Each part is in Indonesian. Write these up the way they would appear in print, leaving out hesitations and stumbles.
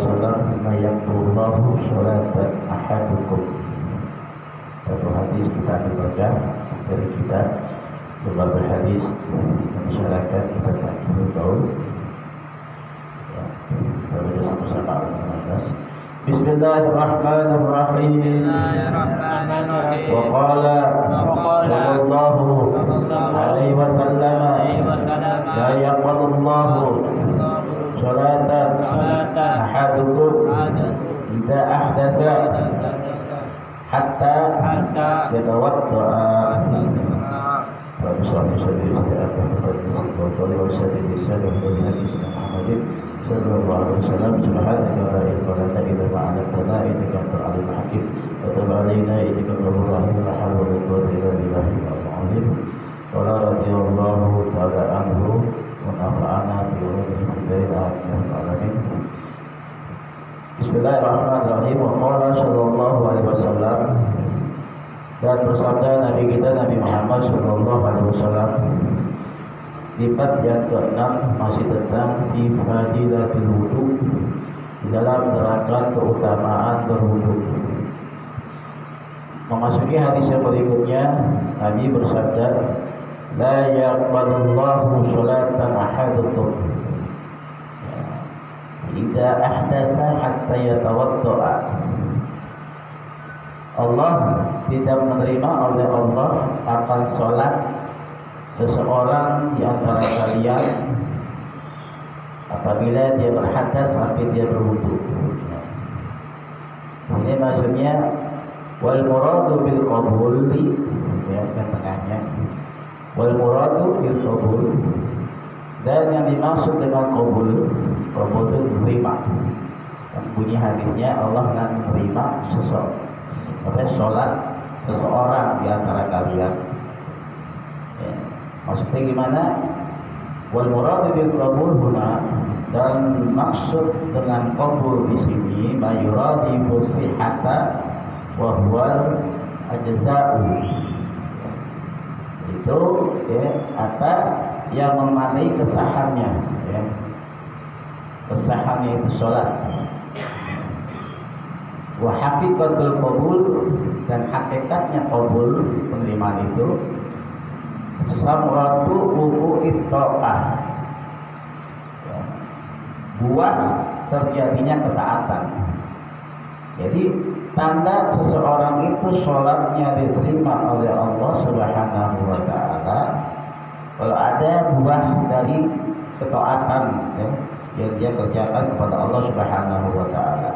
wasallam, "La yaqulullahu sholatan ahadukum." Satu hadis kita dibaca dari kita beberapa hadis masyarakat kita tak tahu. Kita baca sama-sama al-Qur'an. Bismillahirrahmanirrahim. Wa qala sallallahu alaihi wasallam, "La yaqulullahu sholatan ahadukum idza ahdatsa hatta yatawadda'a." Bismillahirrahmanirrahim. Wa qala sallallahu alaihi wasallam, dan bersabda Nabi kita Nabi Muhammad sallallahu alaihi wasallam di bab yang ke-6 masih tentang fadilatul wudu, di dalam menerangkan keutamaan berwudu. Memasuki hadis yang berikutnya, Nabi bersabda, "La yaqbalullahu sholatan ahadukum idza ahdatsa hatta yatawadda'a." Allah tidak menerima oleh Allah akan sholat seseorang di antara kalian apabila dia berhadas sampai dia berwudu. Ini maksudnya wal muradu bil qabul, ya kan tengahnya. Wal muradu bil qabul, dan yang dimaksud dengan qabul itu menerima. Dan bunyi hadisnya Allah akan menerima sholat seseorang di antara kalian. Ya. Maksudnya gimana? Wal muradu bil qabul huna, dan maksud dengan qabul di sini mayuradifu sihhata wa huwal ajza'u. Itu ya, apa yang memadai kesahannya, ya. Kesahannya itu sholat. Wa haqiqatul qabul, dan hakikatnya qabul penerimaan itu samratu wuqu'it ta'ah, buah terjadinya ketaatan. Jadi tanda seseorang itu sholatnya diterima oleh Allah Subhanahu wa ta'ala kalau ada buah dari ketaatan, ya, yang dia kerjakan kepada Allah Subhanahu wa ta'ala,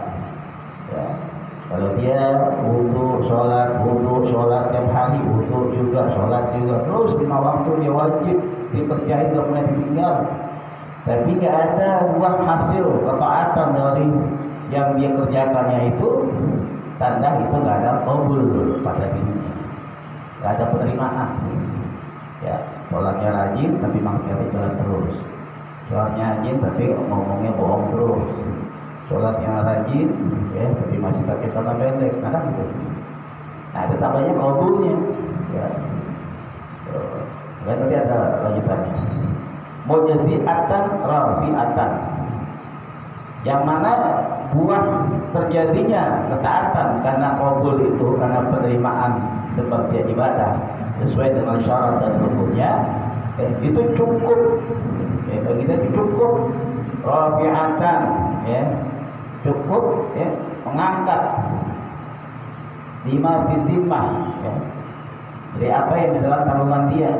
ya. Kalau dia wudu sholat tiap hari, wudu juga, sholat juga, terus 5 waktu dia wajib dikerjain, tidak boleh ditinggal. Tapi tidak ada buah hasil ketaatan dari yang dia kerjakannya itu, tanda itu nggak ada qabul pada dirinya, nggak ada penerimaan. Ya, sholatnya rajin tapi maksiatnya jalan terus, sholatnya rajin tapi ngomongnya bohong terus, sholatnya rajin, ya, tapi masih pakai celana pendek, nah kan gitu. Nah, itu tambahnya qabulnya, ya. Dan nanti ada lanjutannya. Mujazi'atan rafi'atan, yang mana buah terjadinya ketaatan karena qabul itu, karena penerimaan seperti ibadah sesuai dengan syarat dan rukunnya, itu cukup, ya, bagi kita cukup rafi'atan, ya, cukup, ya, mengangkat lima fitimah, ya, dari apa yang di dalam tanggungan dia,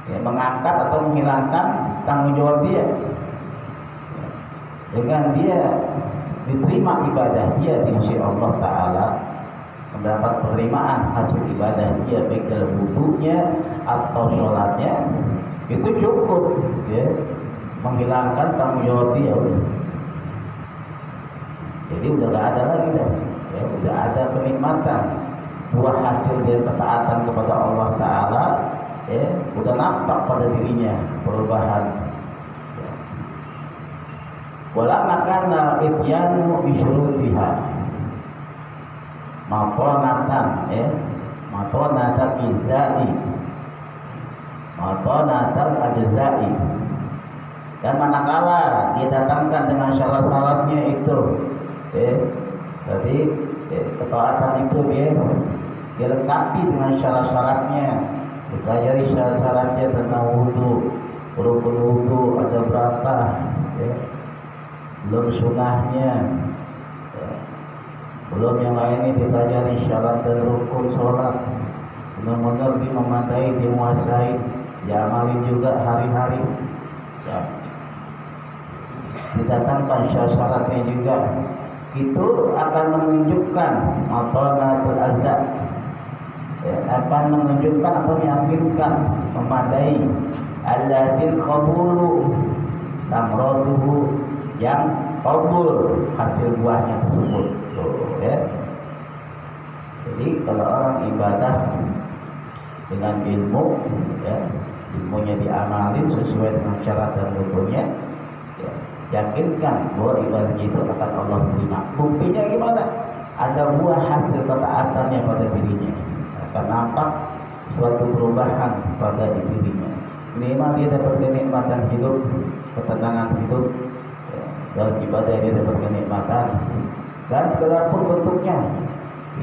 ya, mengangkat atau menghilangkan tanggung jawab dia. Dengan dia diterima ibadah dia di sisi Allah Ta'ala, mendapat penerimaan hasil ibadah dia baik dalam wudunya atau sholatnya, itu cukup, ya, menghilangkan tanggung jawab dia. Jadi udah gak ada lagi dah, ya, udah ada kenikmatan buah hasil dari ketaatan kepada Allah Ta'ala, ya, udah nampak pada dirinya perubahan. Wala makana ityanu bisyurutiha matonatan, ya, matonatan izai, matonatan ajzai. Dan manakala dia datangkan dengan syarat Jadi ketaatan itu dia lengkapi dengan syarat-syaratnya. Dipelajari syarat-syaratnya tentang wudu, rukun wudu ada berapa, belum sunahnya, belum yang lainnya dipelajari syarat dan rukun sholat, benar-benar memadai, dimuasai, diamali juga hari-hari. Didatangkan syarat-syaratnya juga, itu akan menunjukkan matanatul azab, akan menunjukkan atau meyakinkan, memadai alladzil qabulu samratuhu, yang qabul hasil buahnya tersebut. Jadi kalau orang ibadah dengan ilmu, ilmunya diamalin sesuai dengan syarat dan rukunnya, yakinkan bahwa ibadah itu akan Allah terima. Buktinya gimana? Ada buah hasil ketaatannya pada dirinya, akan nampak suatu perubahan pada dirinya. Memang dia dapat kenikmatan hidup, ketenangan hidup, dan ibadah dia dapat kenikmatan, dan segala pun bentuknya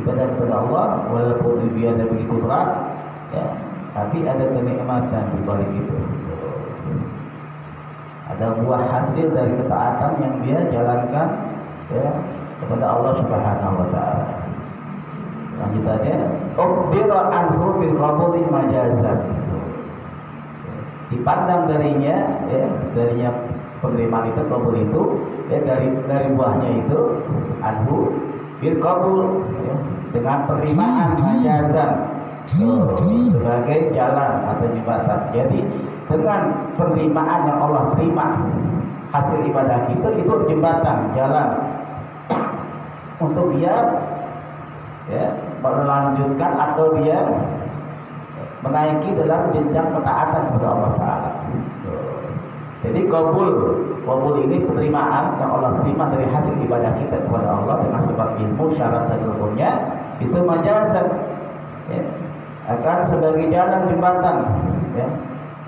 ibadah kepada Allah, walaupun dia ada begitu berat, tapi ada kenikmatan di balik itu. Ada buah hasil dari ketaatan yang dia jalankan kepada Allah Subhanahu wa taala. Lanjutannya, ukhbira anhu bil qabuli majazan. Dipandang darinya penerimaan itu, qabul itu, dari buahnya itu, anhu bil qabul, dengan penerimaan majazan, sebagai jalan atau jembatan. Jadi dengan penerimaan yang Allah terima hasil ibadah kita, itu jembatan, jalan untuk dia melanjutkan atau dia menaiki dalam jenjang ketaatan kepada Allah Ta'ala. Jadi qabul ini penerimaan yang Allah terima dari hasil ibadah kita kepada Allah dengan sebab ilmu, syarat dan rukunnya, itu majazan, akan sebagai jalan jembatan,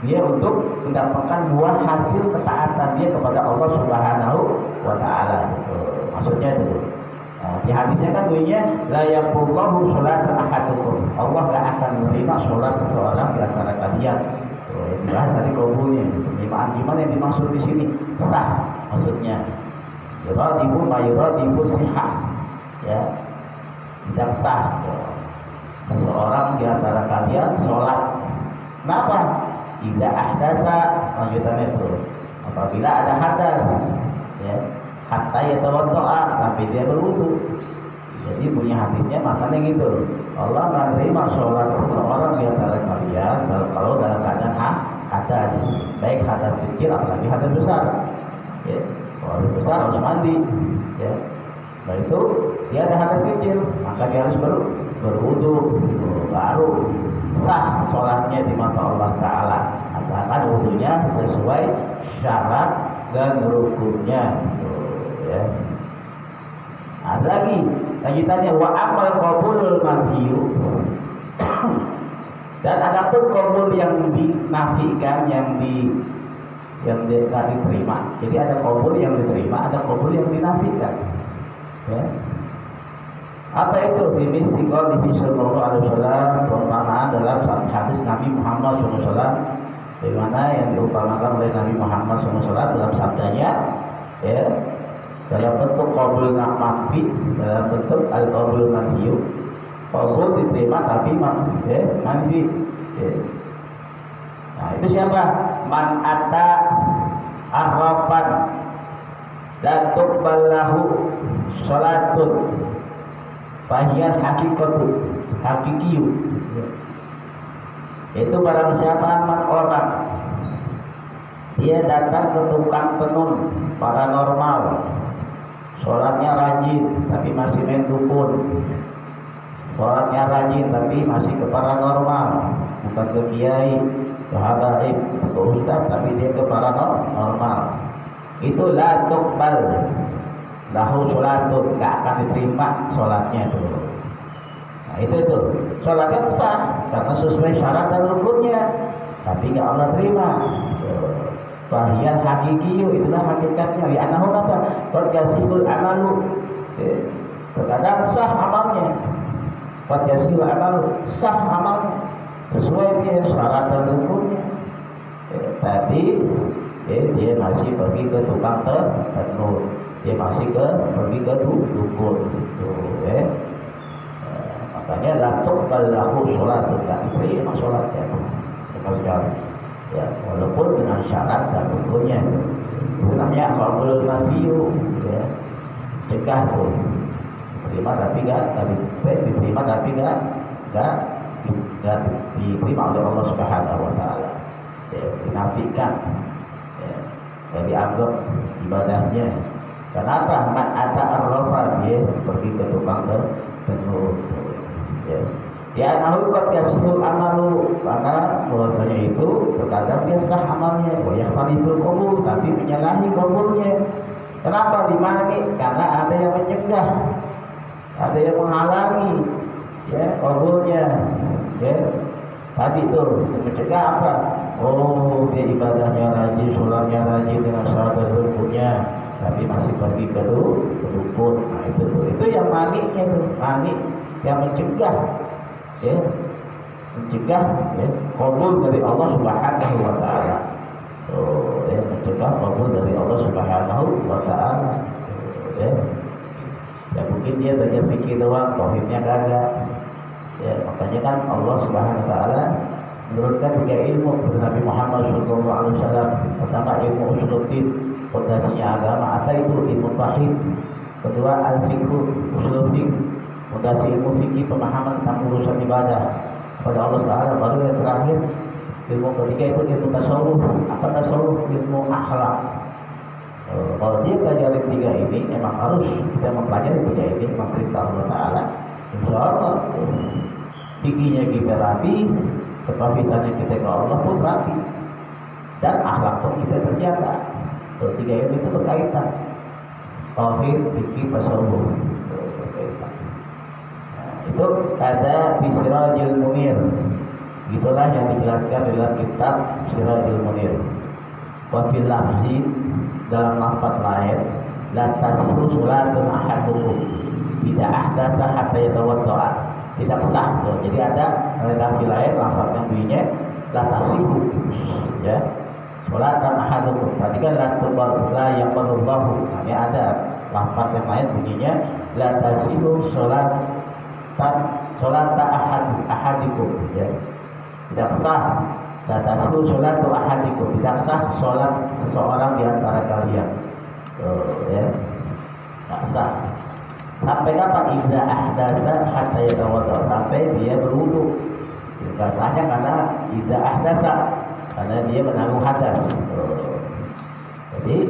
dia untuk mendapatkan buah hasil ketaatan dia kepada Allah Subhanahu wa taala. Maksudnya itu. Di hadisnya kan bunyinya la yaqullahu sholatan ahadukum. Allah enggak akan menerima sholat seseorang di antara kalian. Yang dibahas tadi qabulnya. Penerimaan gimana yang dimaksud di sini? Sah maksudnya. Yuradibu ma yuradibu sihah. Tidak sah. Seseorang di antara kalian sholat. Kenapa? Tidak ahdasa, lanjutannya itu. Apabila ada hadas, hatta yatawaddo'a, sampai dia berwudu. Jadi punya hadisnya makanya gitu. Allah akan terima sholat seseorang di antara kalian kalau dalam keadaan hadas, baik hadas kecil apalagi hadas besar. Kalau hadas besar harus mandi. Nah itu dia ada hadas kecil, maka dia harus berwudu, baru sah sholatnya di mata Allah Ta'ala, asalkan wudunya sesuai syarat dan rukunnya. Ada lagi lanjutannya, wa amal qabulul manhiyu. Dan adapun qabul yang dinafikan, yang tidak diterima. Jadi ada qabul yang diterima, ada qabul yang dinafikan. Apa itu? Bimistiqol Nabi Sallallahu Alaihi Wasallam, perumpamaan dalam hadis Nabi Muhammad SAW, di mana yang diumpamakan oleh Nabi Muhammad SAW dalam sabdanya, dalam bentuk qabul nafi, dalam bentuk al-qabul manhiyu. Qabul diterima tapi manfi. Nah itu siapa? Man ata arrafan dan tuqballahu sholatun bagian hakikiyu. Itu barang siapa orang dia datang ke tukang tenun paranormal, sholatnya rajin tapi masih main dukun, sholatnya rajin tapi masih ke paranormal, bukan ke kiai, ke habaib, ke ustaz, tapi dia ke paranormal. Itu la tuqbal lahu sholatun, gak akan diterima sholatnya itu. Nah itu sholatnya sah karena sesuai syarat dan rukunnya, tapi gak Allah terima. Bahian hakikiyu, itulah hakikatnya. Di anahu apa? Berkasihul amalu, Terkadang sah amalnya, qad yasihu amal, sah amalnya sesuai dia syarat dan rukunnya, tapi dia masih pergi ke tukang tenur, dia masih pergi ke dukun, makanya la tuqbal lahu sholatun, tak diterima sholatnya sama sekali, ya walaupun dengan syarat dan rukunnya. Itu namanya qaulul nafiyu, ya cegah tuh, diterima tapi diterima tapi enggak diterima oleh Allah Subhanahu wa taala, ya dinafikan, ya dianggap ibadahnya. Kenapa? Man ata arrafa, dia pergi ke tukang tenur, ya nahu qad yasihul amalu, karena bahwasanya itu terkadang dia sah amalnya, wa yaqbalul qabul, tapi menyalahi qabulnya. Kenapa dimani? Karena ada yang mencegah, ada yang menghalangi, ya qabulnya, ya tadi tuh mencegah apa? Oh, dia ibadahnya rajin, sholatnya rajin dengan syarat rukunnya, tapi masih pergi ke dukun. Nah itu yang maninya tuh, mani yang mencegah, ya mencegah, ya qabul dari Allah Subhanahu wa taala. Oh, ya mencegah qabul dari Allah Subhanahu wa taala. Ya mungkin dia belajar fikih doang, tauhidnya kagak. Ya makanya kan Allah Subhanahu wa taala menurunkan 3 ilmu kepada Nabi Muhammad SAW. Pertama ilmu usuluddin, fondasinya agama, apa itu ilmu tauhid. Kedua al-fiqh, usul fiqh, fondasi ilmu fikih, pemahaman tentang urusan ibadah kepada Allah Taala. Baru yang terakhir ilmu ketiga itu ilmu tasawuf. Apa tasawuf? Ilmu akhlak. Kalau dia pelajari 3 ini, memang harus kita mempelajari 3 ini, memang perintah Allah Taala. Insya Allah fikihnya kita rapi, ketauhidannya kita ke Allah pun rapi, dan akhlak pun kita terjaga. 3 ilmu itu berkaitan. Tauhid, fikih, tasawuf berkaitan. Itu ada di Sirajul Munir. Itulah yang dijelaskan dalam kitab Sirajul Munir. Wa fil lafzi, dalam lafaz lain, la tasihhu salatun ahadukum tidak ahdasa hatta yatawadda, tidak sah. Jadi ada redaksi lain lafaz yang bunyinya la tasihhu, ya salatan ahadukum, perhatikan la tuqbal la yaqbalullahu. Ini ada lafaz yang lain bunyinya la tasihhu salata ahadikum, ya tidak sah. La tasihhu salatu ahadikum, tidak sah salat seseorang di antara kalian, ya tidak sah. Sampai kapan? Idza ahdasa hatta yatawadda, sampai dia berwudu. Tidak sahnya karena idza ahdasa, karena dia menanggung hadas. Jadi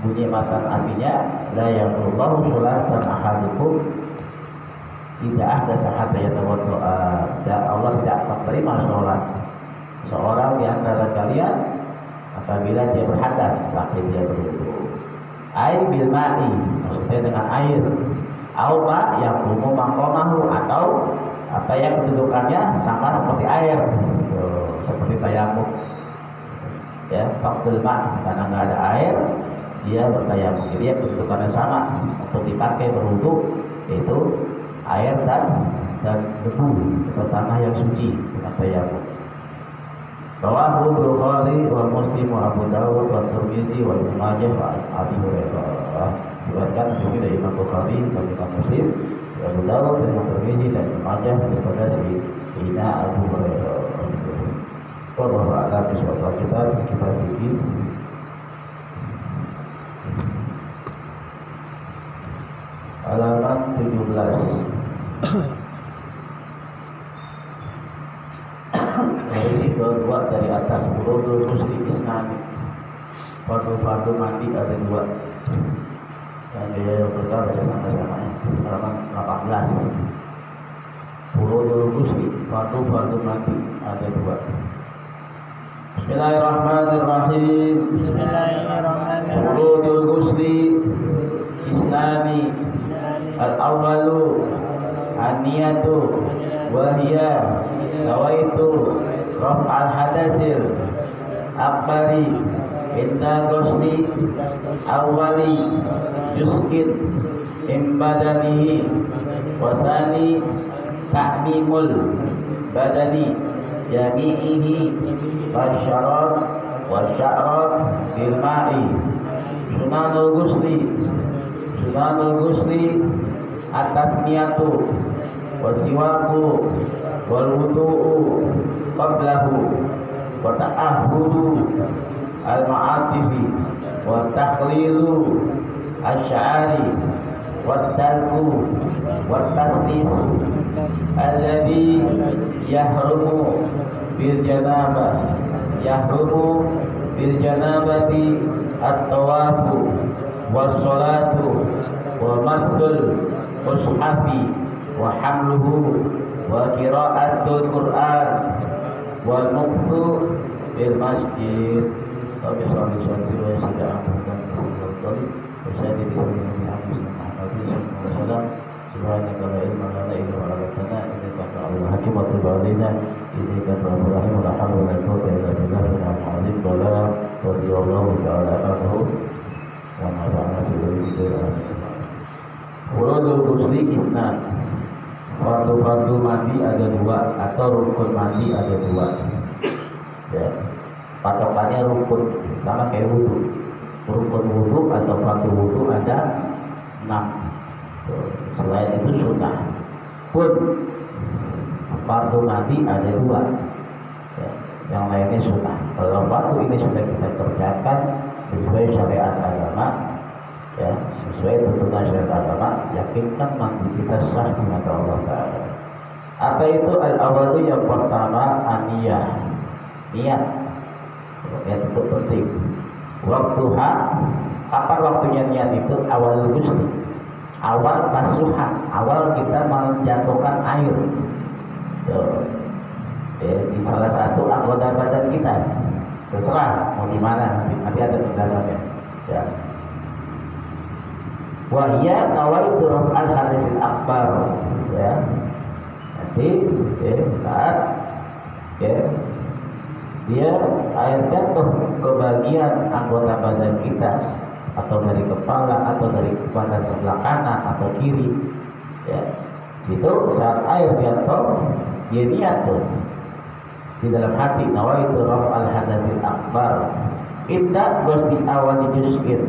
bunyi matan artinya la yaqullahu sholatan ahadukum idza ahdasa hatta yatawadda. Dan Allah tidak akan terima sholat seorang di antara kalian apabila dia berhadas sampai dia berwudu. Air bil ma'i, maksudnya dengan air. Au ma yang umum maqamahu, atau apa yang kedudukannya sama seperti air, seperti tayamum. Ya, faqdul ma, karena nggak ada air, dia bertayamum. Jadi yang kedudukannya sama untuk dipakai berwudu, yaitu air dan debu atau tanah yang suci dengan tayamum. Rawahu Bukhari wa Muslim wa Abu Dawud wa Tirmidzi wa Ibnu Majah wa Abi Hurairah. Diriwayatkan dari Imam Bukhari dan Imam Muslim, Abu Dawud dan Imam Tirmidzi dan Ibnu Majah daripada Sayyidina Abu Hurairah. Wallahu a'lam bishawab. Kita fikir halaman 17. Ini dua dari atas, furudul ghusli isnani, fardu mandi ada 2. Dan dia berkata sama-sama halaman 18. Furudul ghusli, fardu mandi ada 2. Bismillahirrahmanirrahim. Bismillahirrahmanirrahim. Furudul ghusli isnani, al-awwalu an-niyatu wa hiya nawaitu raf'al hadasil akbari inda ghusli awali juz'in min badanihi wa tsani ta'mimul badani jami'ihi basyarat wa sya'rat bil ma'i sunanul ghusli at-tasmiyatu wa siwaku wal wudu'u qablahu wa ta'ahhudu al-ma'atifi wa takhlilu asy-sya'ari wa talqu wa taslisu alladhi yahrumu bil janabati at-tawafu was-salatu wa massul mushafi wa hamluhu wa qira'atul Qur'an wal muqtu bil masjid. Tapi suami suami wa sudah akan saya di sini subhanaka la ilma lana illa ma 'allamtana innaka antal hakim wa tub 'alaina innaka antal rahim wa la hawla wa la quwwata illa billahil 'aliyyil 'azim. Radhiyallahu ta'ala anhu wa nafa'ana bihi. Furudul ghusli isnan. Fardu mandi ada dua atau rukun mandi ada dua. Ya. Patokannya rukun sama kayak wudu. Rukun wudu atau fardu wudu ada 6. Selain itu sunnah. Pun fardu mandi ada dua. Ya. Yang lainnya sunnah. Kalau fardu ini sudah kita kerjakan sesuai syariat agama, ya, sesuai tuntunan syariat agama, yakinkan mandi kita sah di mata Allah Ta'ala. Apa itu al-awalu? Yang pertama aniyah, niat. Niat itu penting. Waktuha, kapan waktunya niat itu? Awal ghusli, awal basuhan, awal kita menjatuhkan air. Di salah satu anggota badan kita, terserah mau di mana, nanti ada penjelasannya. Ya. Wahya nawaitu raf'al hadisil akbar, ya. Nanti saat dia air jatuh ke bagian anggota badan kita, atau dari kepala atau dari badan sebelah kanan atau kiri, ya. Itu saat air jatuh dia niat tuh di dalam hati, nawaitu raf'al hadisil akbar inda ghusli awal juz'in,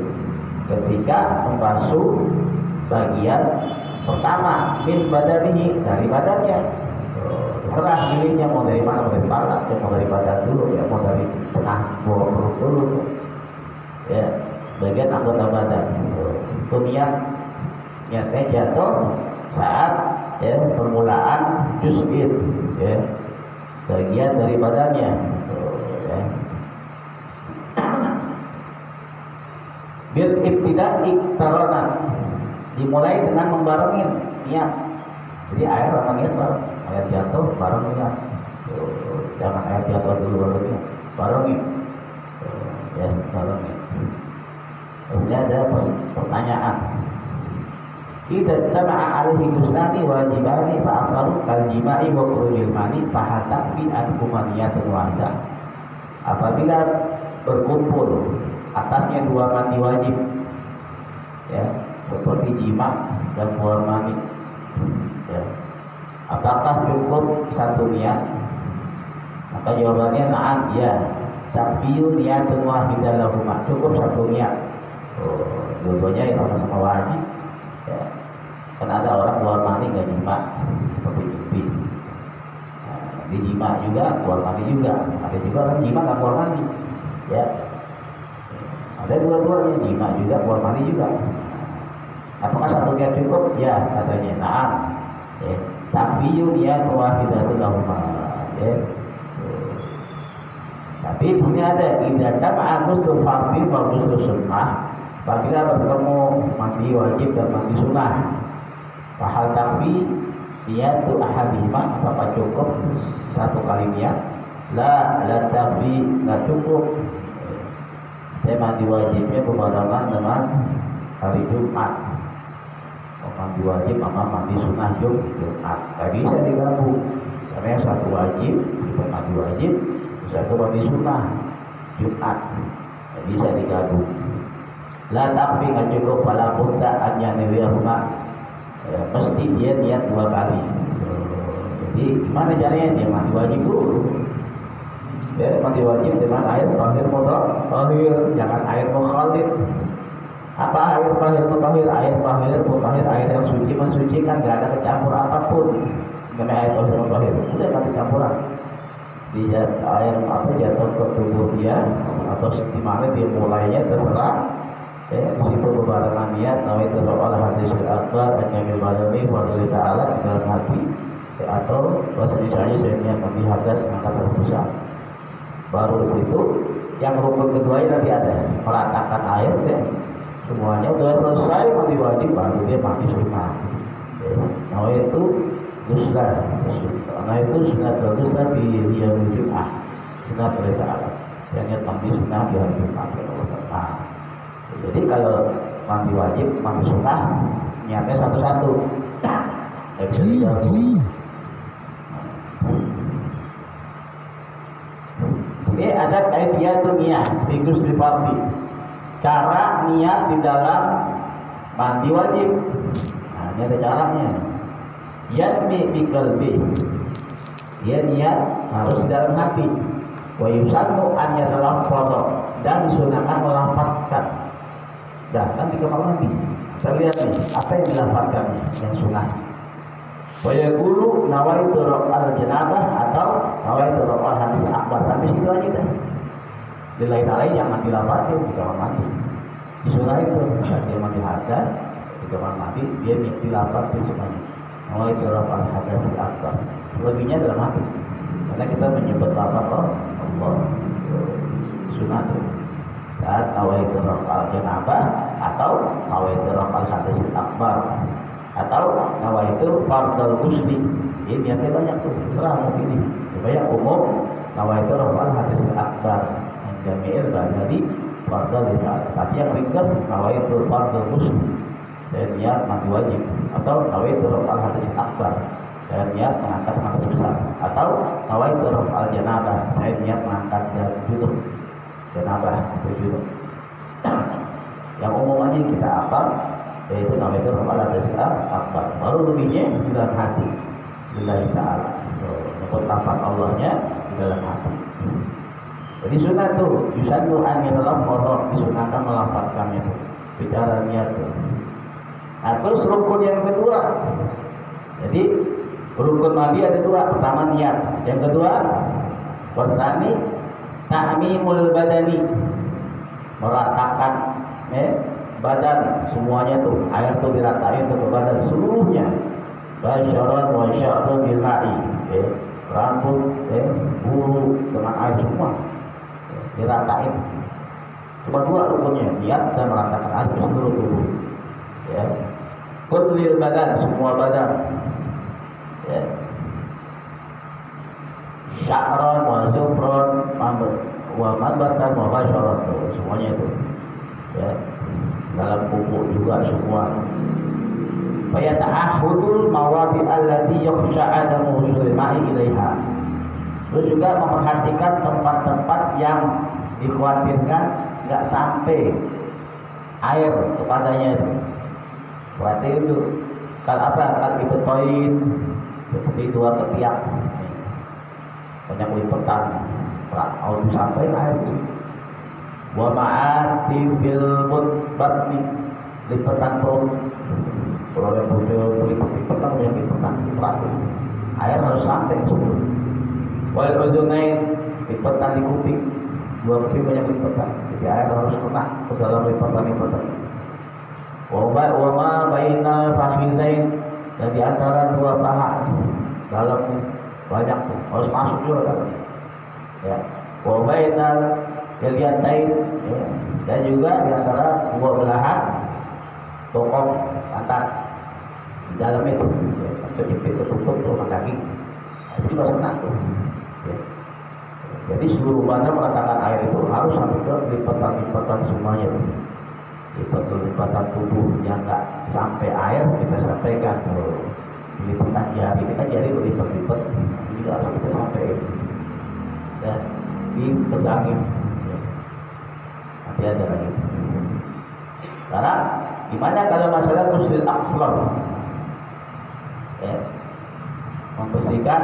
ketika membasuh bagian pertama min badanihi, dari badannya. Terserah pilihnya mau dari mana, mau dari kepala, mau dari badan dulu, ya, mau dari tengah bawah perut dulu, ya, bagian anggota badan. Itu niatnya jatuh saat, ya, permulaan juz'in, ya, bagian dari badannya, ya. Bil ibtida'i tarona, dimulai dengan membarengin niat. Jadi air sama niat bareng, air jatuh bareng niat. Jangan air jatuh dulu baru niat, barengin, ya, barengin. Kemudian ada pertanyaan. Idza tama'a alaihi husnani wajibani fa aksaru kal jima'i wa khurujil mani fa hatta fi ankumaniyatun wahidah. Apabila berkumpul atasnya dua mandi wajib, ya, seperti jima dan keluar mani, ya, apakah cukup satu niat? Maka jawabannya na'am, ya. Takfiyu niyatun wahidah lahuma, cukup satu niat. Dua-duanya yang sama-sama wajib, ya. Kan ada orang keluar mani nggak jima, seperti itu. Nah, di jima juga keluar mani juga, ada juga orang jima nggak keluar mani, ya. Ada dua-duanya, jima juga keluar mani juga. Apakah satu niat cukup? Ya, katanya na'am, ya. Takfiyu niyat wahidatun lahuma, ya. Tapi punya ada idza tama'a ghuslu fardhi wa ghuslu sunnah. Apabila bertemu mandi wajib dan mandi sunnah, fahal takfi niyatu ahadihima, apakah cukup satu kali niat? La takfi, nggak cukup. Saya mandi wajibnya berbarengan dengan hari Jumat. Mandi wajib sama mandi sunnah Jumat. Tidak bisa digabung, karena yang satu wajib, mandi wajib, satu mandi sunnah Jumat. Tidak bisa digabung. La tapi nggak cukup pala punta hanya niat rumah, mesti dia niat 2 kali. Jadi gimana caranya? Dia mandi wajib dulu. Ya, mandi wajib dengan air tahir mutahhir, jangan air mukhalid. Apa air tahir mutahhir? Air tahir mutahhir, air yang suci mensucikan, tidak ada kecampur apapun. Karena air tahir mutahhir sudah ada campuran. Dia air apa jatuh ke tubuh dia atau di mana dia mulainya terserah. Itu bebarengan niat nawaitu Allah hadisul akbar an-jamil badani wa ta'ala dalam hati, atau bahasa Indonesia saya niat mandi hadas angkatan besar. Baru itu yang rukun kedua nanti ada meratakan air ya. Semuanya sudah selesai mandi wajib, baru dia mandi sunnah. Nawaitu duslah, nah itu sunat duslah di yaumul Jum'ah, sunat oleh ta'ala. Yang niat mandi sunnah di hari Jumat. Jadi kalau mandi wajib, mandi sunnah, niatnya satu-satu. Tidak bisa digabung. Ini ada kaifiyatul niat, fikus di parti. Cara niat di dalam mandi wajib. Nah, ini ada caranya. Yanmi bi qalbi. Dia niat harus di dalam hati. Wa yusannu an yatalaffadha, dan disunahkan melafazkan. Dah, nanti kamar mandi. Kita lihat nih, apa yang dilafazkan yang sunnah. Wa yaqulu nawaitu raf'al janabah atau nawaitu raf'al hadis akbar. Sampai situ aja dah. Di lain-lain jangan dilafazkan di kamar mandi. Di sunnah itu, dia mandi hadas di kamar mandi, dia dilafazkan semuanya. Nawaitu raf'al hadis akbar. Selebihnya dalam hati. Karena kita menyebut lafaz Allah. Sunnah itu. Saat nawaitu raf'al janabah atau nawaitu raf'al hadis akbar atau nawaitu fardal ghusli. Ini niatnya banyak tuh, serah mau pilih. Supaya umum nawaitu raf'al hadis akbar yang jami'il badani fardal ghusli. Tapi yang ringkas nawaitu fardal ghusli, saya niat mandi wajib, atau nawaitu raf'al hadis akbar, saya niat mengangkat hadis besar, atau nawaitu raf'al janabah, saya niat mengangkat junub janabah atau junub. Yang umumnya kita apa? Yaitu nawaitu raf'al hadis akbar. Baru lebihnya di dalam hati. Lillahi ta'ala. Menyebut lafaz Allahnya di dalam hati. Jadi sunat tuh, yusannu an yatalaffadha, disunahkan melafazkan itu. Bicara niat tuh. Nah, terus rukun yang kedua. Jadi rukun mandi ada 2. Pertama niat. Yang kedua wasani ta'mimul badani, meratakan badan semuanya tuh, air tuh diratain tuh ke badan seluruhnya. Basyaran wa sya'run bil ma'i, rambut, bulu dengan air semua diratain. Cuma 2 rukunnya, niat dan meratakan air ke seluruh tubuh. Ya. Kullil badan, semua badan. Ya. Sya'ran wa zufran wa manbatan wa basyaran, semuanya itu. Ya. Dalam kuku juga semua. Fa yata'ahudul mawadi allati yakhsha adamu wusul ma'i ilaiha. Terus juga memperhatikan tempat-tempat yang dikhawatirkan enggak sampai air kepadanya itu. Berarti itu kalau apa? Kalau dibetoin seperti 2 ketiak, banyak lipetan, kalau sampai air itu. Wa ma'ati bil batni, lipetan perut. Kalau yang butuh lipetan yang lipetan perut, air harus sampai sebelum. Wal udunain, lipetan di kuping, 2 kuping banyak lipetan, jadi air harus kena ke dalam lipetan. Wa ma baina fakhidain, dan di antara 2 paha dalam banyak tuh harus masuk juga kan. Ya. Wa baina kaliatain, ya. Dan juga di antara 2 belahan tokong atas di dalam itu, ya. Sedikit tertutup tuh kaki, itu juga kena tuh. Ya. Jadi seluruh badan meratakan air itu harus sampai ke lipatan-lipatan semuanya tuh. Lipatan tubuh yang nggak sampai air kita sampaikan tuh. Lipatan jari, kita jari berlipat-lipat, ini juga harus kita sampaikan. Dan dipegangin. Nanti ada lagi. Karena gimana kalau masalah ghusl akhlaq, ya, membersihkan,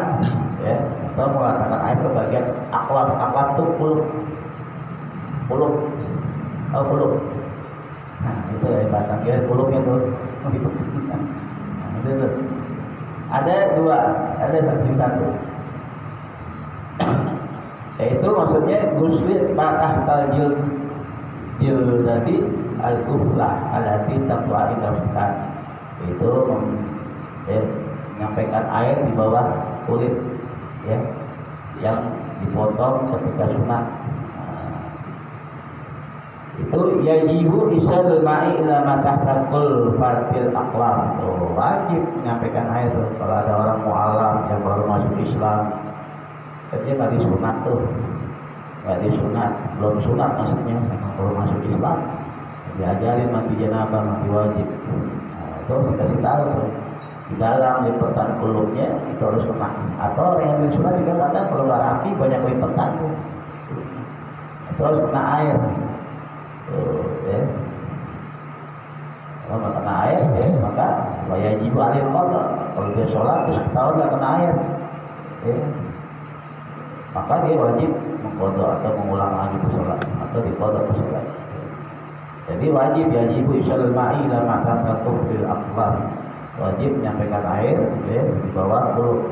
ya, atau mengatakan air ke bagian akhlaq. Akhlaq itu puluh, tahu puluh. Nah itu ya bahasa kira puluhnya tuh. Nah, itu. Ada dua, ada satu. Yaitu maksudnya ghusl patah taljil tadi al-ghuflah alati taqwa indah, itu menyampaikan air di bawah kulit, ya, yang dipotong ketika sunat. Itu yajibu isyadul ma'i ila matahtakul fatil aqlam. Wajib menyampaikan air tuh. Kalau ada orang mu'alaf yang baru masuk Islam, dia nggak disunat tuh, nggak disunat, belum sunat maksudnya, memang baru masuk Islam, diajarin mandi janabah, mandi wajib. Nah, itu dikasih tahu tuh, di dalam lipatan kulupnya itu harus kena. Atau orang yang disunat juga kadang kalau nggak rapi banyak lipatan tuh, itu harus kena air. Tuh, ya. Kalau nggak kena air, ya, maka wajib alil qada. Kalau dia sholat terus ketahuan nggak kena air, ya, maka dia wajib mengqadha atau mengulang lagi sholat atau diqadha sholat. Jadi yajibu isyalul ma'i ila matahtakul fil aqlam. Wajib menyampaikan air, ya, di bawah mulut.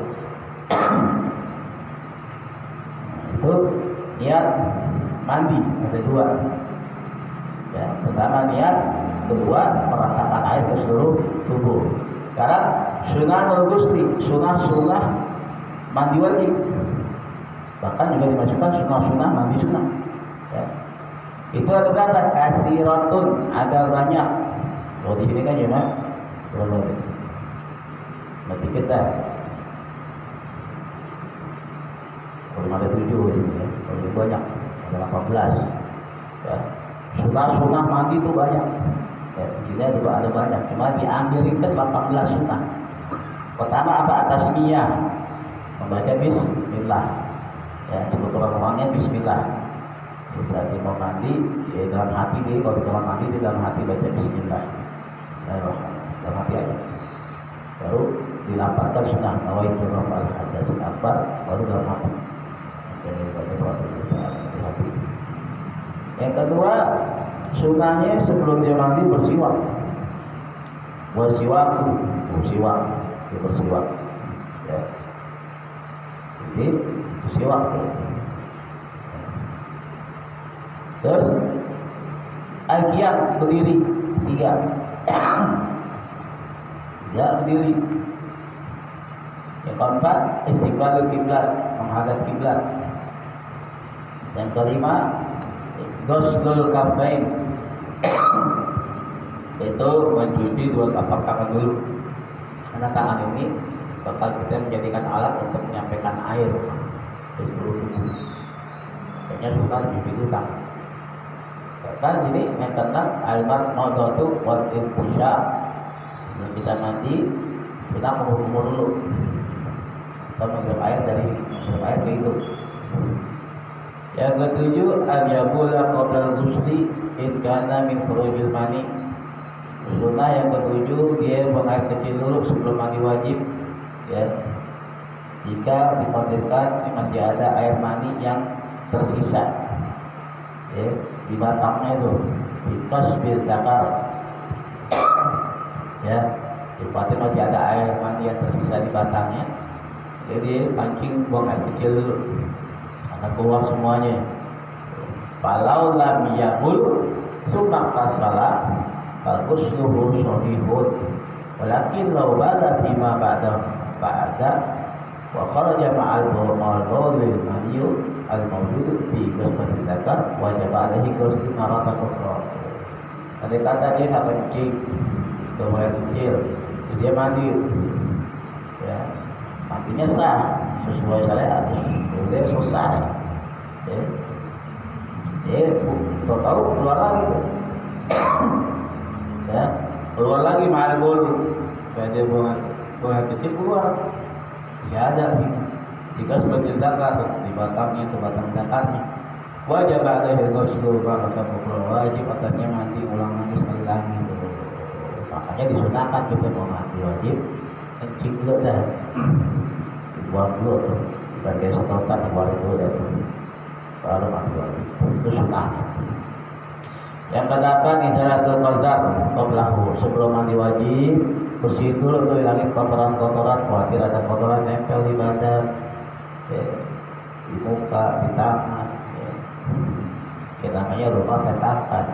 Itu niat mandi ada dua. Ya, pertama niat, kedua merasakan air ke seluruh tubuh. Sekarang sunah ghusli, sunah mandi wajib. Bahkan juga dimasukkan sunah mandi sunah. Ya. Itu ada berapa? Kasiratun, ada banyak. Kalau di sini kan cuma berapa? Berarti kita kalau ada 7 ya, kalau banyak ada 18. Ya. Sunah mandi itu banyak. Ya, di sini juga ada banyak. Cuma diambil ringkas 18 sunah. Pertama apa? Tasmiyah, membaca bismillah. Ya, sebut orangnya bismillah. Saat dia mau mandi, ya, dalam hati dia, kalau di dalam mandi, di dalam hati baca bismillah. Dalam hati aja. Baru dilapatkan sunnah nawaitu rafa'al hadas akbar, baru dalam hati. Jadi baca di hati. Yang kedua, sunnahnya sebelum dia mandi bersiwak. Bersiwak, dia bersiwak. Ya. Jadi bersiwak. Terus al-qiyam, berdiri 3. Ya, berdiri. Yang keempat, istiqbalul kiblat, menghadap kiblat. Yang kelima, ghuslul kafain, itu mencuci 2 tapak tangan dulu. Karena tangan ini bakal kita menjadikan alat untuk menyampaikan air ke seluruh tubuh. Kayaknya suka cuci dulu tangan. Bahkan ini yang tentang al-madmadatu wal istinsyaq. Sebelum kita mandi, kita menghumur dulu. Kita mengambil air ke hidung. Yang ketujuh, al-yabula qabla al-ghusli in kana min khurujil mani. Sunnah yang ketujuh, dia buang air kecil dulu sebelum mandi wajib. Ya. Jika dikhawatirkan masih ada air mani yang tersisa, ya, di batangnya itu, di tasbil zakar, ya, dikhawatir masih ada air mani yang tersisa di batangnya, jadi pancing buang air kecil dulu, karena keluar semuanya. Falau lam yaqul summa qasala fal-ghusluhu sahihun, walakin law bada fima ba'da wa kharaja ma'al bawlil maniyu al-mawjud fi ghusl zakar wajib alaihi ghusl maratan ukhra. Ada kata dia tak kencing, air kecil, dia mandi, ya, mandinya sah sesuai syariat, boleh selesai. Tahu keluar lagi, ya, keluar lagi ma'al bawl, kayak dia buang air kecil keluar. Ya ada jika sebagai zakat di batangnya, ke batang zakatnya, wajib ada ghusl maratan ukhra, wajib atasnya mandi ulang lagi sekali lagi tuh. Makanya disunahkan kita mau mandi wajib kencing dulu dah, buang dulu tuh, sebagai sedotan buang dulu dah tuh, baru mandi wajib. Itu sunahnya. Yang kedelapan izalatul qadar qablahu, sebelum mandi wajib bersih dulu tuh, hilangin kotoran-kotoran, khawatir ada kotoran nempel di badan, ya, di muka, di tangan, ya. Yang namanya rumah petakan,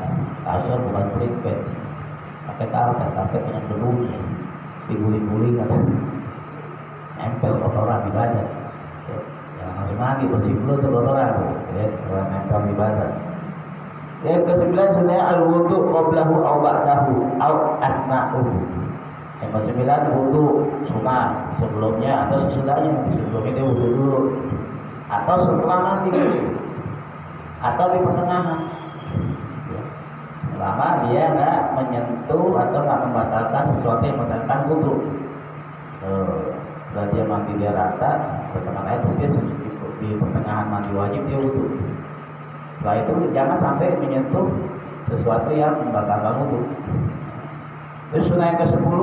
kasur bukan privet, pakai karpet, karpet dengan debunya, diguling-guling kan, nempel kotoran di badan, ya. Yang masih mandi bersih dulu tuh kotoran, ya, kotoran nempel di badan. Yang kesembilan sebenarnya al-wudu qablahu aw ba'dahu aw asna'uhu. Yang kesembilan wudu sunah sebelumnya atau sesudahnya. Sebelumnya dia wudu dulu atau setelah mandi atau di pertengahan. Selama dia nggak menyentuh atau nggak membatalkan sesuatu yang membatalkan wudu. Setelah dia mandi dia rata, pertengahan itu dia di pertengahan mandi wajib dia wudu. Setelah itu jangan sampai menyentuh sesuatu yang membatalkan wudu. Terus sunnah yang ke-10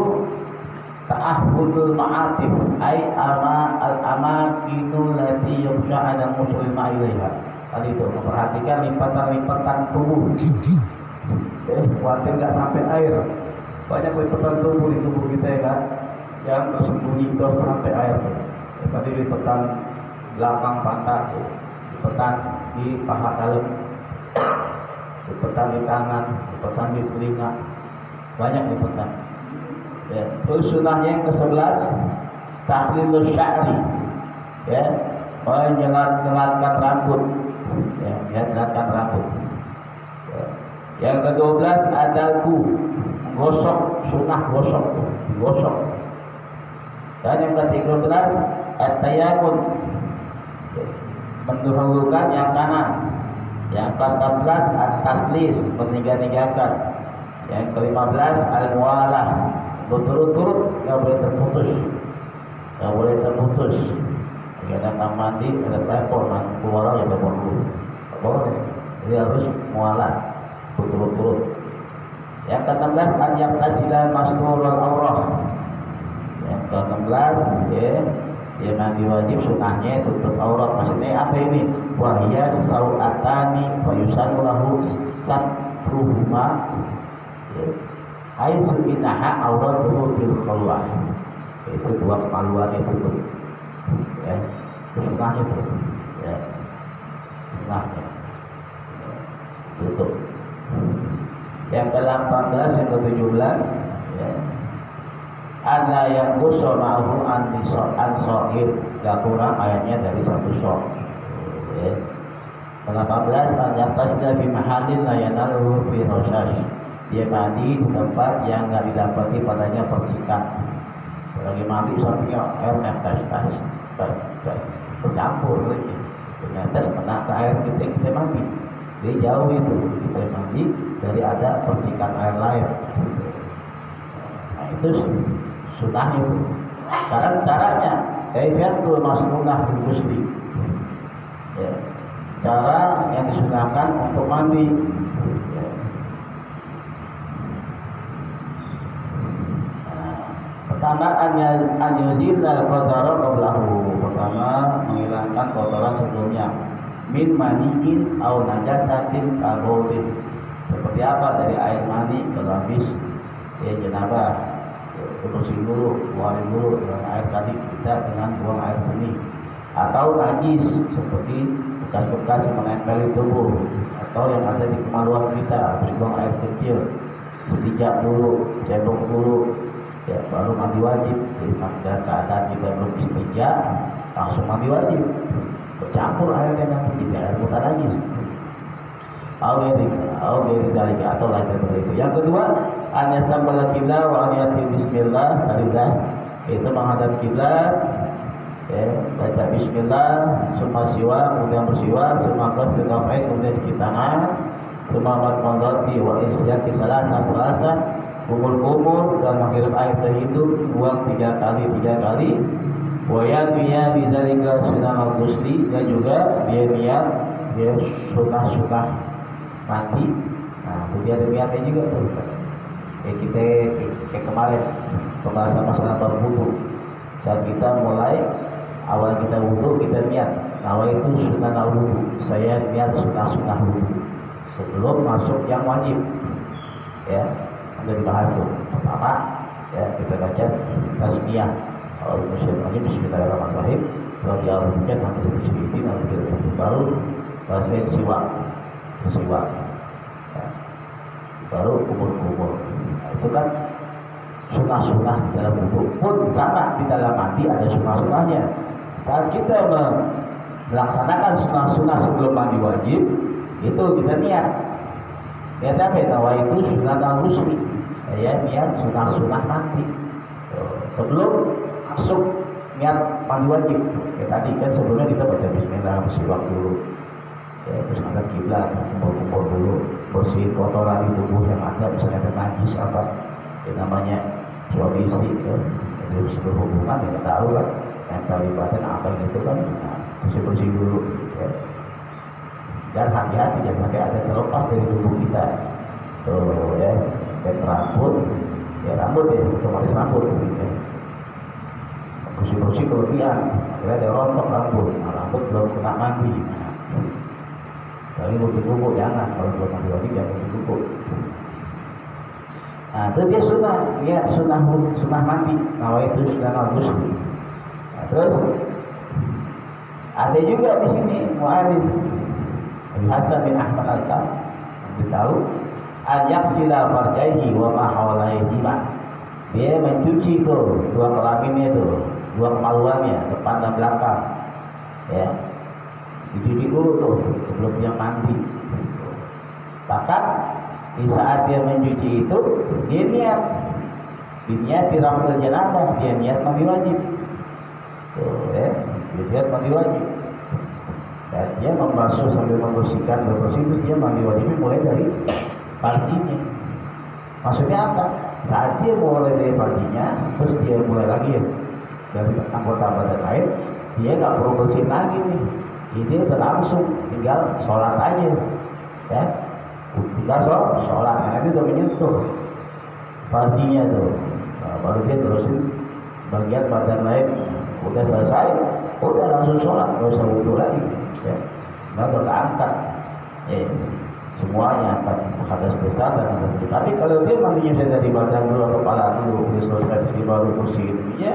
ta'ahudul ma'atif ay al-amakinul lati yuksha ada musul ma'ilaiha. Tadi itu memperhatikan lipatan-lipatan tubuh. Khawatir nggak sampai air. Banyak lipatan tubuh di tubuh kita ya kan, yang tersembunyi terus sampai air. Tadi lipatan belakang pantat, lipatan di paha dalam, lipatan di tangan, lipatan di telinga, banyak lipatan. Ya. Terus sunnahnya yang ke-11 tahlilul sya'ri, ya, menyelatkan rambut, ya, menyelatkan rambut. Ya. Yang ke-12 adalku, gosok, sunnah gosok, digosok. Dan yang ke-13 at-tayammum, mendahulukan yang kanan. Yang ke-14 at-taslis, meninggal-ninggalkan. Yang ke-15 al-mualah, berturut-turut, nggak boleh terputus, nggak boleh terputus. Jika ada mandi, ada telepon, keluar ya telepon dulu, boleh. Jadi harus mualah, berturut-turut. Yang ke-16 an yaqtasilah masturul aurah. Yang ke-16 ya mandi wajib sunnahnya tutup aurat. Maksudnya apa ini? Wahya sau'atani wa yusannu lahu satruhuma haitsu inaha auratuhu fil khalwah. Itu dua kemaluan itu tuh. Ya, sunnahnya itu. Ya. Sunnahnya. Tutup. Yang ke-18 yang ke-17 ya. Ada yang kusol ma'hu an-sohir, gak kurang ayatnya dari satu sok. Ke-18 an-yaktasda bimahalin layanaluhu fi rosyash, dia mandi di tempat yang gak didapati padanya percikan. Lagi mandi sampingnya air netes bercampur lagi, netes kena ke air kita mandi. Jadi jauh itu kita mandi dari ada percikan air lain. Nah itu sunnahnya itu. Sekarang caranya kaifiyatul masnunah bil ghusli. Ya. Cara yang disunahkan untuk mandi. Ya. Nah, pertama an-yuzilal qadara qablahu. Pertama menghilangkan kotoran sebelumnya. Min maniin au najasatin kabulin. Seperti apa dari air mani kalau habis ya janabah. Bersihin dulu, keluarin dulu dengan air tadi kita dengan buang air seni, atau najis seperti bekas-bekas yang menempel di tubuh atau yang ada di kemaluan kita, habis buang air kecil, istijab dulu, cebok dulu, ya baru mandi wajib. Jadi pada keadaan kita belum istijab langsung mandi wajib, bercampur airnya nanti tidak air mutar najis. Dari atau lain seperti itu. Yang kedua, an yastaqbala qiblah wa an yati bismillah, tadilah itu menghadap kiblat, ya, baca bismillah, summa siwa, kemudian bersiwa, summa qasd qafain, kemudian cuci tangan, summa madmadati wa isyaq salat puasa, kumur-kumur dan menghirup air terhidup, buang 3 kali, wa ya bidzalika sunnah al-ghusli, dan juga dia niat dia sunnah mandi. Nah, dia ada niatnya juga tuh. kita kayak kemarin pembahasan masalah berwudu. Saat kita mulai awal kita wudu, kita niat nawaitu sunnah wudu, saya niat sunnah wudu sebelum masuk yang wajib. Ya, ada dibahas tuh. Pertama, ya kita baca tasbih. Kalau musyrik wajib bismillahirrahmanirrahim. Kalau dia hujan nanti disebutkan nanti baru bahasa siwak, ya. Baru kumur. Itu kan sunnah dalam wudu pun sama, di dalam mandi ada sunnahnya. Saat kita melaksanakan sunnah sebelum mandi wajib, itu kita niat apa? Nawaitu sunnah rusli, saya niat sunnah mandi sebelum masuk niat mandi wajib. Ya, tadi kan sebelumnya kita baca bismillah, bersiwak dulu, ya, terus ada kiblat, kumpul dulu, bersih kotoran di tubuh yang ada, misalnya ada najis apa, ya, namanya suami istri, ya, jadi berhubungan ya tahu lah, yang terlibatkan apa gitu kan, nah, bersih dulu, ya. Dan hati-hati jangan sampai ada terlepas dari tubuh kita, tuh ya, dan rambut ya otomatis rambut, ya. Bersih kelebihan, akhirnya ada rontok rambut belum kena mandi. Tapi kuku jangan, kalau belum mandi wajib jangan kuku. Nah, itu dia sunnah mandi. Nawaitu sunnah ghusl. Nah, terus ada juga di sini mu'alif Hasan bin Ahmad Al-Qam tahu yaksila farjaihi wa ma hawlaihi. Dia mencuci tuh dua kelaminnya tuh, dua kemaluannya depan dan belakang, ya, dicuci dulu tuh sebelum dia mandi. Bahkan di saat dia mencuci itu dia niat di raful janabah, dia niat mandi wajib tuh, ya, dia niat mandi wajib. Dan dia membasuh sambil membersihkan, terus dia mandi wajibnya mulai dari paginya. Maksudnya apa? Saat dia mulai dari paginya, terus dia mulai lagi ya, dari anggota badan lain, dia nggak perlu bersih lagi nih. Dia udah langsung tinggal sholat aja, ya. Tinggal sholat, nanti udah menyentuh paginya tuh, nah, baru dia terusin bagian badan lain. Udah selesai, udah langsung sholat, nggak usah wudu lagi, ya. Nggak terangkat, semuanya akan hadas besar dan hadas kecil. Tapi kalau dia mandinya dari badan dulu, kepala dulu, dia selesai baru bersih ya,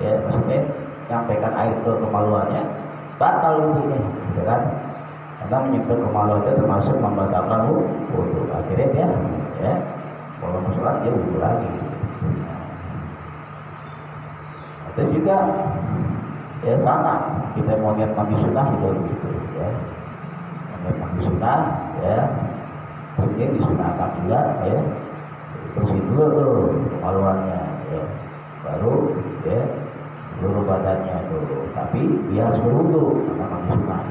maksudnya nyampaikan air ke kemaluannya, batal wudunya, ya kan? Karena menyentuh kemaluan itu termasuk membatalkan wudu. Akhirnya dia, ya, kalau mau sholat dia wudu lagi. Itu juga ya sama, kita mau niat mandi sunnah juga begitu, ya. Niat mandi sunnah, ya, kemudian disunahkan juga, ya, bersih dulu tuh kemaluannya, ya, baru ya seluruh badannya tuh. Tapi dia harus berwudu karena mandi sunnah.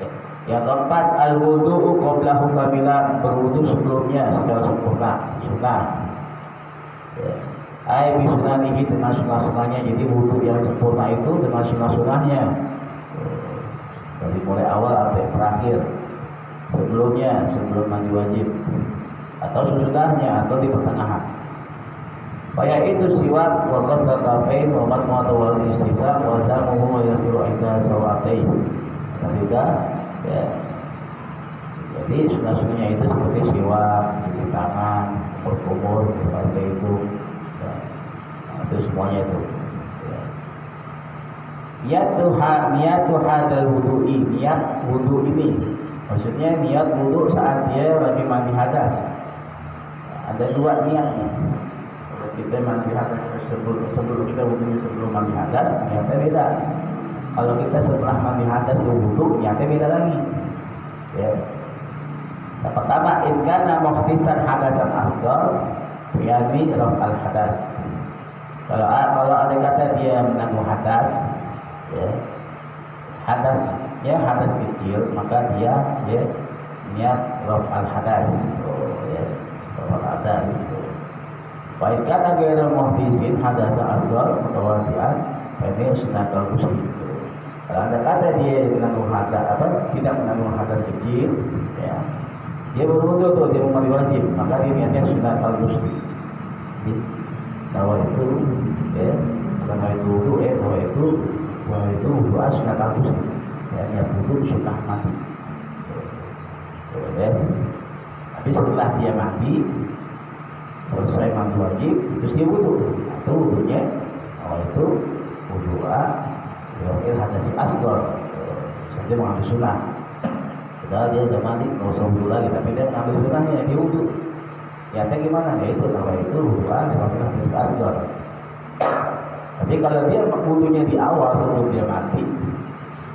Ya. Yang keempat, al-wudu'u qablahu kamilan, berwudu sebelumnya secara sempurna, sunnah. Ya. Ai bisunanihi, dengan sunnah-sunnahnya. Jadi wudu yang sempurna itu dengan sunnah-sunnahnya, dari mulai awal sampai terakhir, sebelum mandi wajib atau sesudahnya atau di pertengahan. Supaya itu siwak wa qasal kafain wa matmatu wal istinsa wa zamuhu wa yasiru inda sawatain. Dan juga, ya, jadi sunnah-sunnahnya itu seperti siwak, cuci tangan, kumur seperti itu, ya. Nah, itu semuanya itu, ya. Niat hadal wudu'i, niat wudu ini, maksudnya niat wudu saat dia lagi mandi hadas. Ada dua niatnya. Kalau kita mandi hadas sebelum kita wudu, sebelum mandi hadas, niatnya beda. Kalau kita setelah mandi hadas wudu, niatnya beda lagi, ya. Yang pertama, inkana muhtisan hadasan asghar yani raf'al hadas. Kalau ada kata dia menanggung hadas, ya, hadasnya hadas kecil, maka dia, ya, niat raf'al hadas, ya, raf'al hadas. Baik kata ghairu muhtisin hadasan asghar mutawadi'an, ini sunnatul ghusl. Kalau ada kata dia menanggung hadas tidak menanggung hadas kecil, ya, Dia berwudu tuh, dia mau mandi wajib, maka dia niatnya sunat al-musti. Bahwa itu, ya, karena itu wudu, bahwa itu wudu sunat al-musti. Ya, niat wudu sunat mandi. Ya. Tapi setelah dia mandi, selesai mandi wajib, terus dia wudu. Itu wudunya, bahwa itu wudu ya, hanya si asgor. Dia mengambil sunnah. Padahal dia udah mandi, nggak usah wudu lagi, tapi dia mengambil sunnahnya, dia wudu. Ya, gimana? Ya itu, kalau itu wuduan, dia hadis asgor. Tapi kalau dia wudunya di awal sebelum dia mati,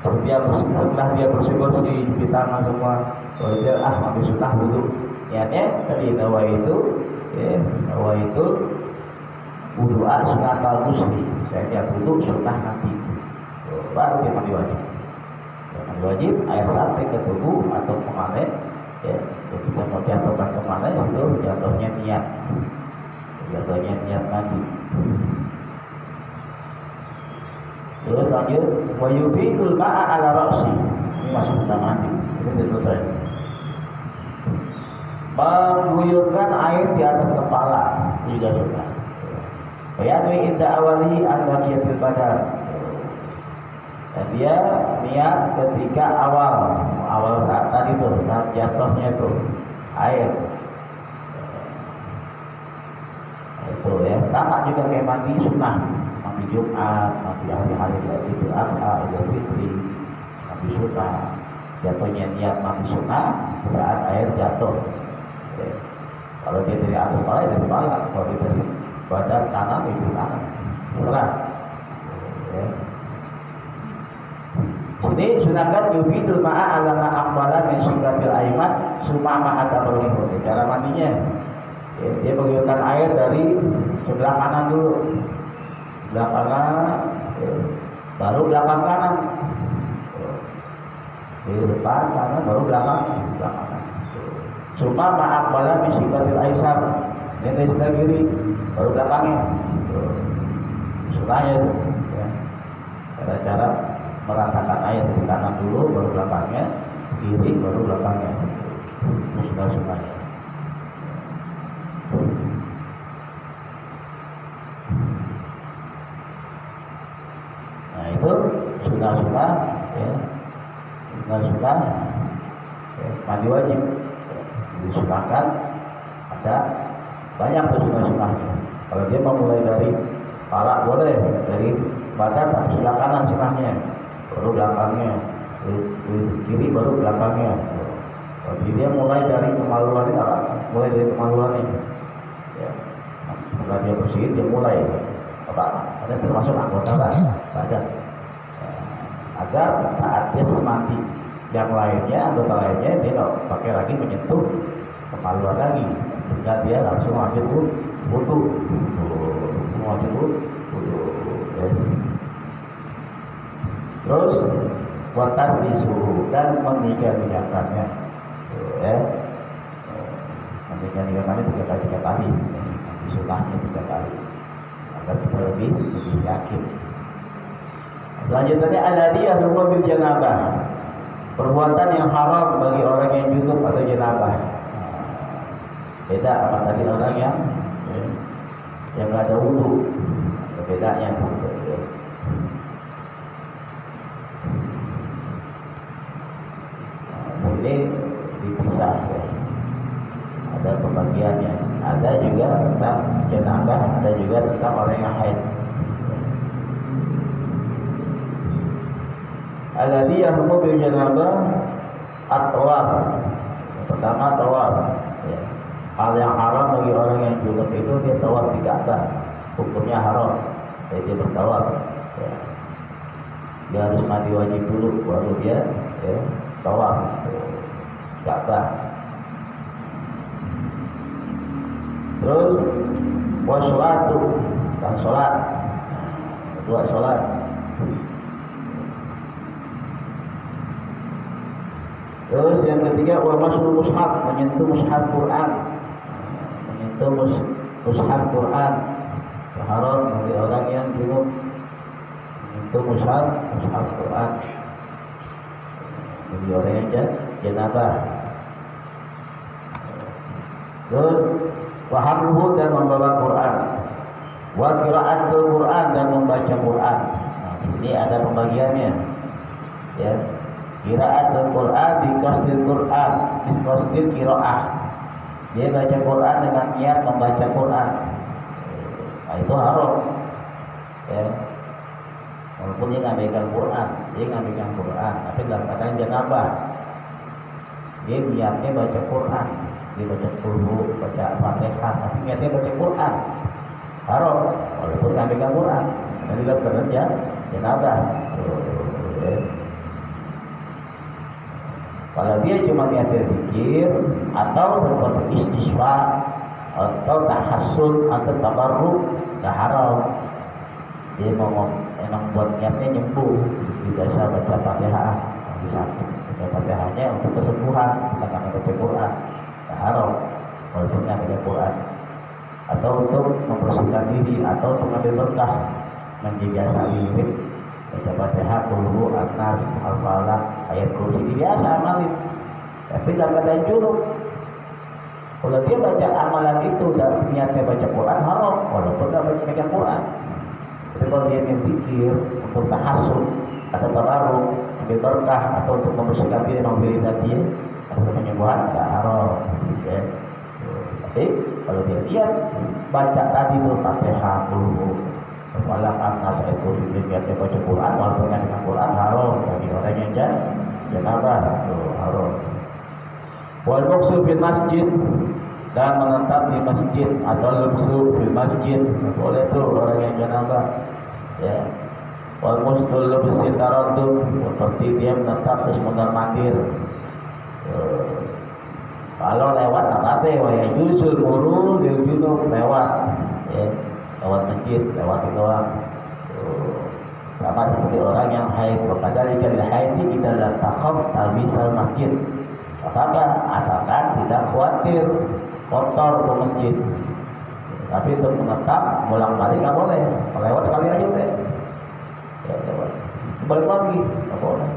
setelah dia bersih-bersih, cuci tangan semua, kalau dia ambil sunnah wudu, niatnya tadi bahwa itu, ya, bahwa itu wuduan sunnah al-musti. Saya tiap wudu sunnah nanti, baru dia mandi wajib. Wajib air sampai ke tubuh atau kemana, ya, kita mau jatuhkan kemana itu jatuhnya niat mandi. Terus lanjut, wa yufiqul ma'a ala ra'si. Ini masuk tentang mandi. Ini selesai. Mengguyurkan air di atas kepala juga sudah. Bayani inda awali al-baqiyatil badan. Dan dia niat ketika awal saat tadi tuh, saat jatuhnya itu air. Itu ya, sama juga kayak mandi sunnah, mandi Jumat, mandi hari-hari Idul Adha, Idul Fitri, mandi sunnah. Jatuhnya niat mandi sunnah saat air jatuh. Ya. Kalau dia dari atas kepala, dari kepala. Kalau dia dari badan kanan, itu kanan. Serah. Ya. Ini sunahkan yufidul ma'a alama aqbala min syikatil aiman sumama atabul hibut. Cara mandinya, ya, dia mengguyurkan air dari sebelah kanan dulu, sebelah kanan, ya, baru belakang kanan, di depan kanan, baru belakang kanan. Sumama aqbala min syikatil aisar, ini dari sebelah kiri, baru belakangnya. Sunahnya itu, ya. Cara meratakan air dari kanan dulu, baru belakangnya, kiri, baru belakangnya. Sunnah-sunnahnya. Nah itu sunnah-sunnah, ya. Sunnah-sunnah, ya, mandi wajib. Disunahkan ada banyak tuh sunnah-sunnahnya. Kalau dia mau mulai dari kepala boleh, dari badan tapi sebelah kanan sunnahnya. Baru belakangnya, kiri baru belakangnya. Jadi dia mulai dari kemaluan ini, mulai dari kemaluan ini. Ya. Setelah dia bersihin, dia mulai. Ada termasuk anggota badan. Ya. Agar saat dia mandi, yang lainnya, anggota lainnya, dia nggak pakai lagi menyentuh kemaluan lagi. Sehingga dia langsung ambil wudu. Semua wudu. Ya. Terus watar disuruh dan meninggalkannya, ya, meninggalkannya 3 kali, sunahnya 3 kali, agar kita lebih yakin. Selanjutnya alladhi yahrumu bil janabah, perbuatan yang haram bagi orang yang junub atau janabah. Beda apa tadi orang yang nggak ada wudu, bedanya. Ini dipisah, ya. Ada pembagiannya. Ada juga tentang janabah, ada juga tentang orang yang haid. Alladhi yahrumu bil janabah at-tawaf. Pertama tawaf, ya. Hal yang haram bagi orang yang junub itu dia tawaf di Ka'bah. Hukumnya haram. Jadi dia bertawaf, ya. Dia harus mandi wajib dulu baru dia, ya, tawaf Ka'bah. Terus washolatu, dan sholat, kedua sholat. Terus yang ketiga wa masul mushaf, menyentuh mushaf Quran, menyentuh mushaf Quran. Haram bagi orang yang junub menyentuh mushaf Quran. Bagi orang yang janabah. Terus wahamluhu dan membawa Quran, wa qiraatul Quran dan membaca Quran. Nah, ini ada pembagiannya. Ya, qiraatul Quran bi qasdil Quran, bi qasdil qiraah. Dia baca Quran dengan niat membaca Quran. Nah, itu haram. Ya. Walaupun dia ngabaikan Quran, tapi dalam keadaan janabah. Dia niatnya baca Quran, dia baca dulu, baca Fatihah, tapi niatnya baca Quran. Haram, walaupun ngabaikan Quran, karena dalam keadaan janabah. Kalau dia cuma niatnya zikir atau seperti istisqa atau tahassul atau tabarruk, dah haram. Dia mau emang buat niatnya nyembuh, biasa baca Fatihah, bisa baca Fatihahnya untuk kesembuhan, bukan karena baca Quran, dah haram. Walaupun nggak baca Quran, atau untuk membersihkan diri, atau untuk mengambil berkah, menjaga salirik, baca Fatihah, Qul An-Nas, Al-Falaq, ayat kursi, biasa amalin. Tapi dalam keadaan junub, kalau dia baca amalan itu dan niatnya baca Quran, haram, walaupun nggak baca Quran. Tapi kalau dia zikir untuk tahassul atau tabarruk, ambil berkah, atau untuk membersihkan diri, mengambil dia, atau penyembuhan, nggak haram. Ya. Tapi kalau dia lihat baca tadi itu Fatihah dulu, Al-Falaq, An-Nas, ayat kursi, niatnya baca Quran, walaupun nggak dengan Quran, haram. Bagi orang yang janabah, haram. Wal muqsu fil masjid, dan menetap di masjid, atau lubsu fil masjid, boleh tuh orang yang janabah. Ya. Wal mustul lubsi taraddud, seperti dia menetap terus mondar-mandir. Kalau lewat apa wa ya juzul murur lil junub, lewat, ya, lewat masjid, lewat doang. Sama seperti orang yang haid, wakadzalika lil haidi kita la taqaf tabisal masjid. Apa asalkan tidak khawatir kotor ke masjid. Tapi untuk menetap bolak-balik nggak boleh. Lewat sekali aja udah. Ya, coba. Balik lagi nggak boleh.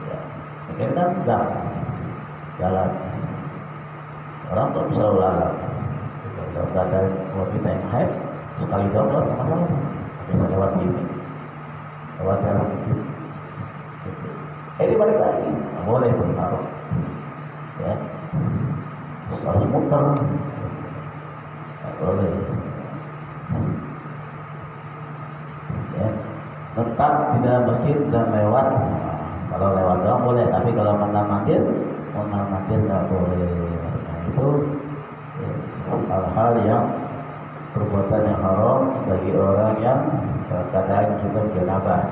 Ya. Mungkin kan enggak jalan. Orang tuh bisa ulang. Kalau nggak ada kita yang haid, sekali doang apa? Bisa lewat ini, lewat jalan itu. Ini balik lagi, nggak boleh bertaruh. Ya, harus muter, nggak boleh. Ya, tetap di dalam masjid dan lewat. Kalau lewat doang boleh, tapi kalau mondar-mandir nggak boleh. Nah, itu ya, hal-hal yang perbuatan yang haram bagi orang yang keadaan juga janabah.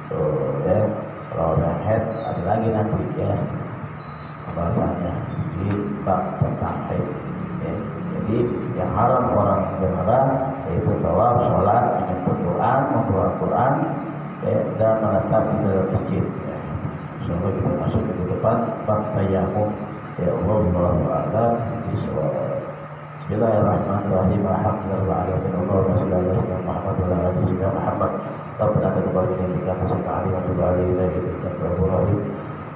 Tuh, ya, kalau orang haid ada lagi nanti ya. Bahasanya di bab tentang haid. Ya. Jadi yang haram orang janabah yaitu tawaf, sholat, menyentuh Quran, membawa Quran, ya, dan menetap di dalam masjid. Ya. Semoga kita masuk ke depan bab tayammum. Ya Allah, Alhamdulillah. Bismillahirrahmanirrahim. Alhamdulillah. Allahumma shalli ala sayyidina Muhammad wa ala ali sayyidina Muhammad. Rabbana taqabbal minna innaka antas samiul alim wa tub 'alaina.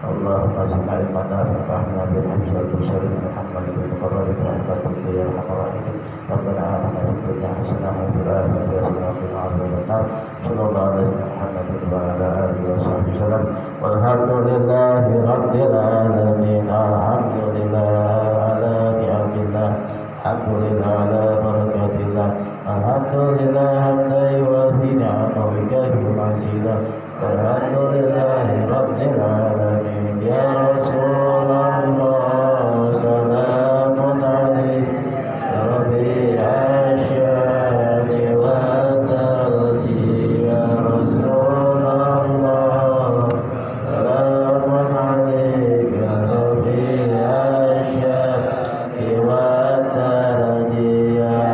اللهم اجعل علمنا ونفعنا بما شئت وشر محمد بن مقرب رحمتك يا ارحم الراحمين. ربنا آتنا في الدنيا حسنة وفي الآخرة حسنة وقنا عذاب النار. صلى الله عليه